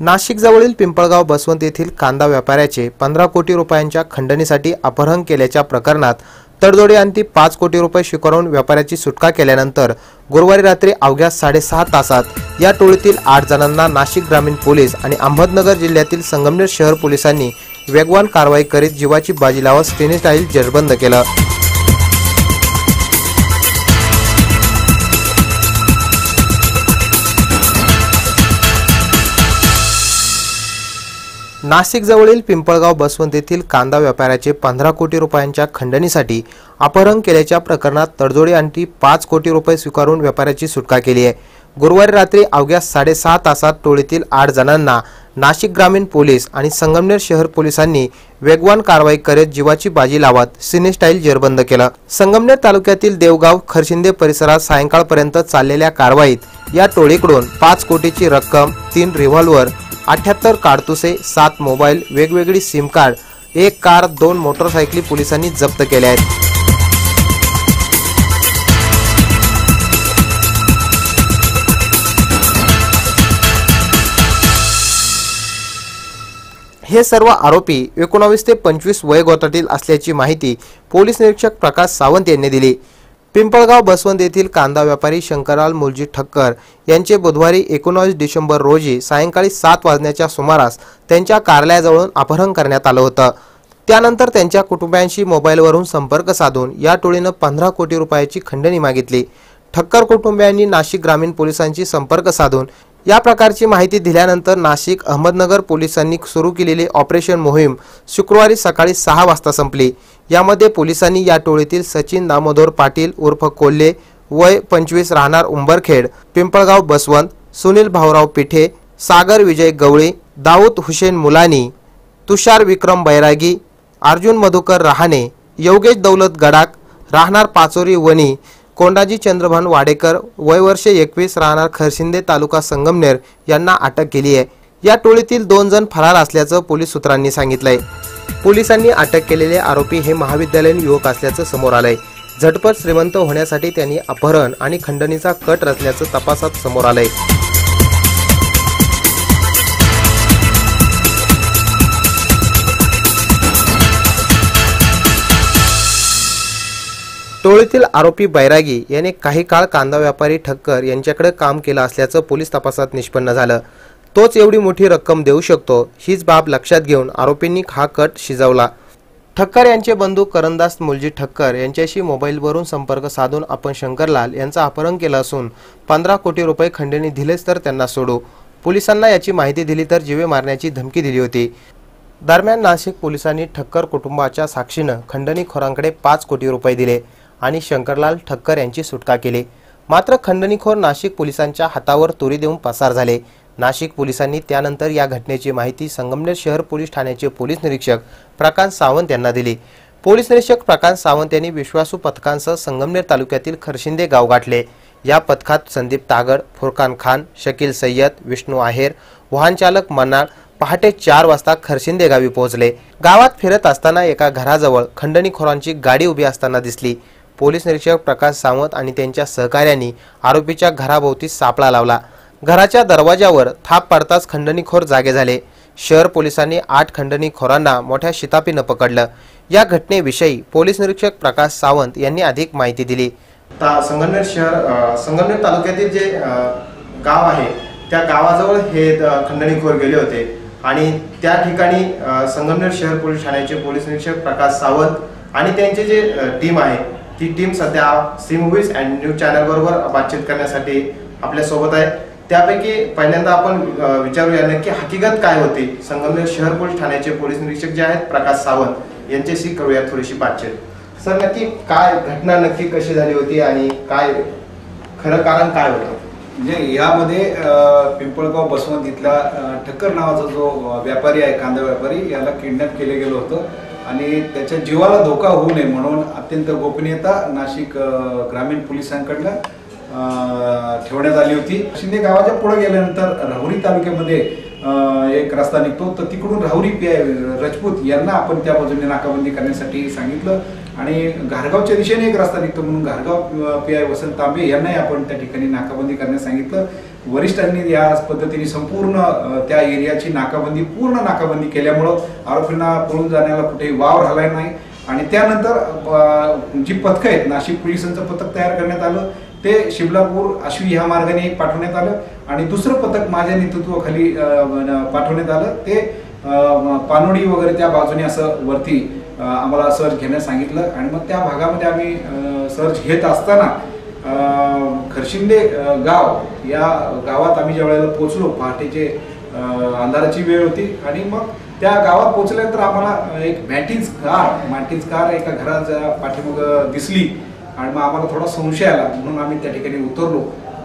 नाशिक जवळील पिंपळगाव बसवंत येथील कांदा व्यापाऱ्याचे 15 कोटी रुपयांच्या खंडणीसाठी अपहरण केल्याच्या प्रकरणात तडजोडी अंती 5 कोटी रुपये स्वीकारून व्यापाऱ्याची सुटका केल्यानंतर गुरुवारी रात्री अवघ्या 6.5 तासात या टोळीतील 8 जणांना नाशिक ग्रामीण पोलीस आणि अहमदनगर जिल्ह्यातील संगमनेर शहर पोलिसांनी वेगवान कारवाई करीत जीवाची बाजी लावत स्टेनिटाईल जेरबंद केलं। नाशिक जवळील पिंपळगाव बसवंत येथील कांदा व्यापाऱ्याचे 15 कोटी रुपयांच्या खंडणीसाठी अपहरण केल्याच्या प्रकरणात तडजोडी अंती 5 कोटी रुपये स्वीकारून व्यापाऱ्याची सुटका केली आहे। गुरुवारी रात्री अवघ्या 6.5 तासात टोळीतील 8 जणांना नाशिक ग्रामीण पोलीस आणि संगमनेर शहर पोलिसांनी वेगवान कारवाई करत जीवाची बाजी लावत स्टेनिटाईल जेरबंद केलं। संगमनेर तालुक्यातील देवगाव खरशिंदे परिसरात सायंकाळपर्यंत चाललेल्या कारवाईत या टोळीकडून 5 कोटीची रक्कम, 3 रिव्हॉल्वर, 78 कारतुसे, 7 मोबाईल, वेगवेगळी सिम कार्ड, 1 कार, 2 मोटरसायकली पोलिसांनी जप्त केल्या आहेत। हे सर्व आरोपी 19 ते 25 वयोगटातील असल्याची माहिती पोलीस निरीक्षक प्रकाश सावंत यांनी दिली। पिंपळगाव बसवंत येथील कांदा व्यापारी शंकरलाल मुलजी ठक्कर यांचे बुधवारी 19 डिसेंबर रोजी सायंकाळी 7 वाजण्याच्या सुमारास त्यांच्या कार्यालयाजवळून अपहरण करण्यात आलं होतं। त्यानंतर त्यांच्या कुटुंबियांशी मोबाईलवरून संपर्क साधून या टोळीनं 15 कोटी रुपयाची खंडणी मागितली। ठक्कर कुटुंबियांनी नाशिक ग्रामीण पोलिसांशी संपर्क साधून या प्रकारची माहिती दिल्यानंतर नाशिक अहमदनगर पोलिसांनी सुरू केलेली ऑपरेशन मोहीम शुक्रवारी सकाळी 6 वाजता संपली। यामध्ये पोलिसांनी या टोळीतील सचिन दामोदर पाटील उर्फ कोल्हे, वय 25, राहणार उंबरखेड, पिंपळगाव बसवंत, सुनील भाऊराव पिठे, सागर विजय गवळी, दाऊद हुसेन मुलानी, तुषार विक्रम बैरागी, अर्जुन मधुकर रहाणे, योगेश दौलत गडाक, राहणार पाचोरी वणी, कोंडाजी चंद्रभान वाडेकर, वय वर्ष 21, राहणार खरशिंदे, तालुका संगमनेर यांना अटक केली आहे। या टोळीतील 2 जण फरार असल्याचं पोलीस सूत्रांनी सांगितलंय। पोलिसांनी अटक केलेले आरोपी हे महाविद्यालयीन युवक असल्याचं समोर आलंय। झटपट श्रीमंत होण्यासाठी त्यांनी अपहरण आणि खंडणीचा कट रचल्याचं तपासात समोर आलंय। टोळीतील आरोपी बैरागी याने काही काळ कांदा व्यापारी ठक्कर यांच्याकडे काम केलं असल्याचं पोलीस तपासात निष्पन्न झालं। तोच एवढी मोठी रक्कम देऊ शकतो हीच बाब लक्षात घेऊन आरोपींनी हा कट शिजवला। ठक्कर यांचे बंधू करंदास मुलजी ठक्कर यांच्याशी मोबाईलवरून संपर्क साधून आपण शंकरलाल यांचं अपहरण केलं असून 15 कोटी रुपये खंडणी दिलेच तर त्यांना सोडू, पोलिसांना याची माहिती दिली तर जीवे मारण्याची धमकी दिली होती। दरम्यान नाशिक पोलिसांनी ठक्कर कुटुंबाच्या साक्षीनं खंडणीखोरांकडे 5 कोटी रुपये दिले आणि शंकरलाल ठक्कर यांची सुटका केली। मात्र खंडणीखोर नाशिक पोलिसांच्या हातावर तुरी देऊन पसार झाले। नाशिक पोलिसांनी त्यानंतर या घटनेची माहिती संगमनेर शहर पोलीस ठाण्याचे पोलीस निरीक्षक प्रकाश सावंत यांना दिली। पोलीस निरीक्षक प्रकाश सावंत यांनी विश्वासू पथकांसह संगमनेर तालुक्यातील खरशिंदे गाव गाठले। या पथकात संदीप तागड, फुरकान खान, शकील सय्यद, विष्णू आहेर, वाहन चालक मनाळ पहाटे 4 वाजता खरशिंदे गावी पोहोचले। गावात फिरत असताना एका घराजवळ खंडणीखोरांची गाडी उभी असताना दिसली। पोलीस निरीक्षक प्रकाश सावंत आणि त्यांच्या सहकार्यांनी आरोपीच्या घराभोवती सापळा लावला। घराच्या दरवाजावर थाप पडताच खंडणीखोर जागे झाले। शहर पोलिसांनी 8 खंडणीखोरांना मोठ्या शिताफीनं पकडलं। या घटनेविषयी पोलीस निरीक्षक प्रकाश सावंत यांनी अधिक माहिती दिली। संगमनेर तालुक्यातील जे गाव आहे त्या गावाजवळ हे खंडणीखोर गेले होते आणि त्या ठिकाणी संगमनेर शहर पोलीस ठाण्याचे पोलीस निरीक्षक प्रकाश सावंत आणि त्यांचे जे टीम आहे ती टीम सध्या C movies and news channel बरोबर बातचीत करण्यासाठी आपल्या सोबत आहे। त्यापैकी पहिल्यांदा आपण विचारूया नक्की हकीकत काय होती। संगमनेर शहर पोलीस ठाण्याचे पोलीस निरीक्षक जे आहेत प्रकाश सावंत यांच्याशी करूया थोडीशी बातचीत। सर, नक्की काय घटना नक्की कशी झाली होती आणि काय खरं कारण काय होतं? म्हणजे यामध्ये पिंपळगाव बसवंत इथला ठक्कर नावाचा जो व्यापारी आहे, कांदा व्यापारी, याला किडनॅप केले गेलं होतं आणि त्याच्या जीवाला धोका होऊ नये म्हणून अत्यंत गोपनीयता नाशिक ग्रामीण पोलिसांकडनं ठेवण्यात आली होती। शिंदे गावाच्या पुढे गेल्यानंतर राहुरी तालुक्यामध्ये एक रस्ता निघतो, तर तिकडून राहुरी पीआय राजपूत यांना आपण त्या बाजूने नाकाबंदी करण्यासाठी सांगितलं आणि घारगावच्या दिशेने एक रस्ता निघतो म्हणून घारगाव पीआय वसंत तांबे यांनाही आपण त्या ठिकाणी नाकाबंदी करण्यास सांगितलं वरिष्ठांनी या पद्धतीने संपूर्ण त्या एरियाची पूर्ण नाकाबंदी केल्यामुळं आरोपींना पळून जाण्याला कुठेही वाव राहिला नाही। आणि त्यानंतर जी पथकं आहेत, नाशिक पोलिसांचं पथक तयार करण्यात आलं, ते शिमलापूर आश्वी ह्या मार्गाने एक पाठवण्यात आलं आणि दुसरं पथक माझ्या नेतृत्वाखाली पाठवण्यात आलं। ते पानोडी वगैरे त्या बाजूने असं वरती आम्हाला सर्च घेण्यास सांगितलं आणि मग त्या भागामध्ये आम्ही सर्च घेत असताना खरशिंदे गाव या गावात आम्ही ज्या वेळेला पोहोचलो, पहाटेचे अंधाराची वेळ होती आणि मग त्या गावात पोहोचल्यानंतर आम्हाला एक मॅटिन्स कार एका घराच्या पाठीमागं दिसली आणि मग आम्हाला थोडा संशय आला, म्हणून आम्ही त्या ठिकाणी उतरलो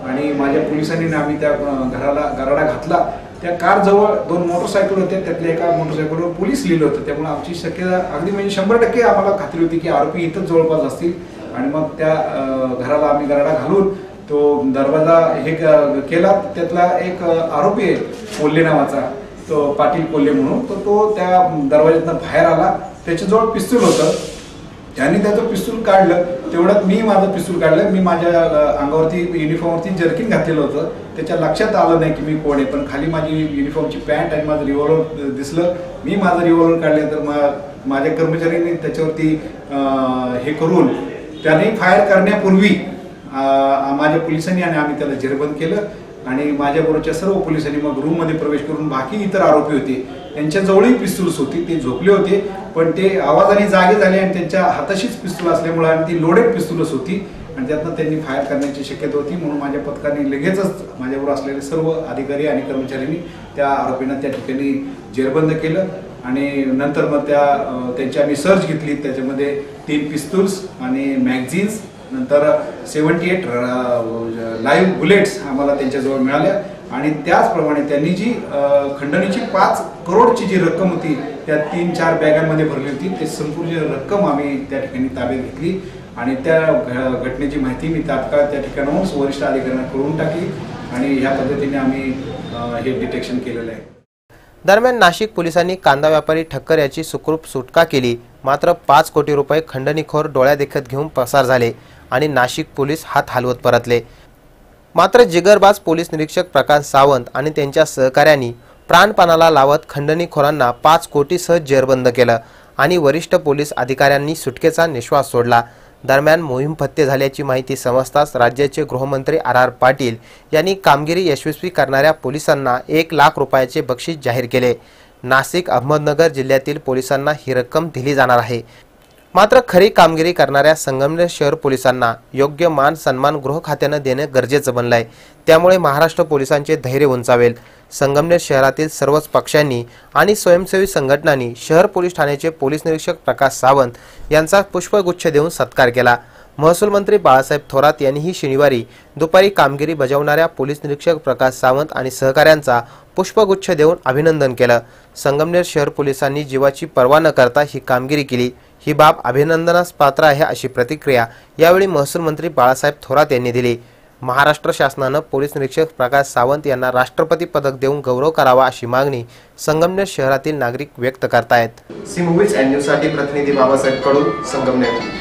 आणि माझ्या पोलिसांनी आम्ही त्या घराला गराडा घातला। त्या कार जवळ 2 मोटरसायकल होत्या, त्यातल्या एका मोटरसायकलवर पोलीस लिहिलं होतं, त्यामुळे आमची शक्यता अगदी म्हणजे 100% आम्हाला खात्री होती की आरोपी इथंच जवळपास असतील। आणि मग त्या घराला आम्ही गराडा घालून तो दरवाजा हे केला। त्यातला एक आरोपी आहे कोल्हे नावाचा, तो पाटील कोल्हे म्हणून, तो त्या दरवाज्यातनं बाहेर आला। त्याच्याजवळ पिस्तूल होतं, त्यांनी त्याचं पिस्तूल काढलं, तेवढ्यात मी माझं पिस्तूल काढलं। मी माझ्या अंगावरती युनिफॉर्मवरती जर्किन घातलेलं होतं, त्याच्या लक्षात आलं नाही की मी कोण आहे, पण खाली माझी युनिफॉर्मची पॅन्ट आणि माझं रिव्हॉल्वर दिसलं। मी माझं रिव्हॉल्वर काढलं तर माझ्या कर्मचाऱ्यांनी त्याच्यावरती हे करून त्याने फायर करण्यापूर्वी माझ्या पोलिसांनी आणि आम्ही त्याला जेरबंद केलं आणि माझ्याबरोबरच्या सर्व पोलिसांनी मग रूममध्ये प्रवेश करून बाकी इतर आरोपी होते त्यांच्याजवळही पिस्तूल्स होती, ते झोपले होते, पण ते आवाजाने जागे झाले आणि त्यांच्या हाताशीच पिस्तूल असल्यामुळे आणि ती लोडेड पिस्तूल्स होती आणि त्यातनं त्यांनी फायर करण्याची शक्यता होती। म्हणून माझ्या पथकाने लगेचच माझ्याबरोबर असलेले सर्व अधिकारी आणि कर्मचाऱ्यांनी त्या आरोपींना त्या ठिकाणी जेरबंद केलं आणि नंतर मग त्यांची आम्ही सर्च घेतली। त्याच्यामध्ये 3 पिस्तूल्स आणि मॅगझिन्स, नंतर 78 लाईव्ह बुलेट्स आम्हाला त्यांच्याजवळ मिळाल्या आणि त्याचप्रमाणे त्यांनी जी खंडणीची 5 करोडची जी रक्कम होती त्या 3-4 बॅगांमध्ये भरली होती, ते संपूर्ण रक्कम आम्ही त्या ठिकाणी ताब्यात घेतली आणि त्या घटनेची माहिती मी तात्काळ त्या ठिकाणाहून वरिष्ठ अधिकाऱ्यांना कळवून टाकली आणि ह्या पद्धतीने आम्ही हे डिटेक्शन केलेलं आहे। दरम्यान नाशिक पोलिसांनी कांदा व्यापारी ठक्कर याची सुखरूप सुटका केली, मात्र 5 कोटी रुपये खंडणीखोर डोळ्यादेखत घेऊन पसार झाले आणि नाशिक पोलीस हात हलवत परतले। मात्र जिगरबाज पोलीस निरीक्षक प्रकाश सावंत आणि त्यांच्या सहकाऱ्यांनी प्राणपणाला लावत खंडणीखोरांना 5 कोटीसह जेरबंद केलं आणि वरिष्ठ पोलीस अधिकाऱ्यांनी सुटकेचा निश्वास सोडला। दरम्यान मोहीम फत्ते झाल्याची माहिती समजताच राज्याचे गृहमंत्री आर पाटील यांनी कामगिरी यशस्वी करणाऱ्या पोलिसांना 1 लाख रुपयाचे बक्षीस जाहीर केले। नाशिक अहमदनगर जिल्ह्यातील पोलिसांना ही रक्कम दिली जाणार आहे। मात्र खरी कामगिरी करणाऱ्या संगमनेर शहर पोलिसांना योग्य मान सन्मान गृह खात्याने देणे गरजेचे बनले, त्यामुळे महाराष्ट्र पोलिसांचे धैर्य उंचावेल। संगमनेर शहरातील सर्वच पक्षांनी आणि स्वयंसेवी संघटनांनी शहर पोलीस ठाण्याचे पोलीस निरीक्षक प्रकाश सावंत यांचा पुष्पगुच्छ देऊन सत्कार केला। महसूल मंत्री बाळासाहेब थोरात यांनीही शनिवारी दुपारी कामगिरी बजावणाऱ्या पोलीस निरीक्षक प्रकाश सावंत आणि सहकाऱ्यांचा पुष्पगुच्छ देऊन अभिनंदन केलं। संगमनेर शहर पोलिसांनी जीवाची पर्वा न करता ही कामगिरी केली, ही बाब अभिनंदनास पात्र आहे, अशी प्रतिक्रिया यावेळी महसूल मंत्री बाळासाहेब थोरात यांनी दिली। महाराष्ट्र शासनाने पोलीस निरीक्षक प्रकाश सावंत यांना राष्ट्रपती पदक देऊन गौरव करावा अशी मागणी संगमनेर शहरातील नागरिक व्यक्त करतायत। सी मूव्हीज अँड न्यूजसाठी प्रतिनिधी बाबासाहेब कडू, संगमनेर।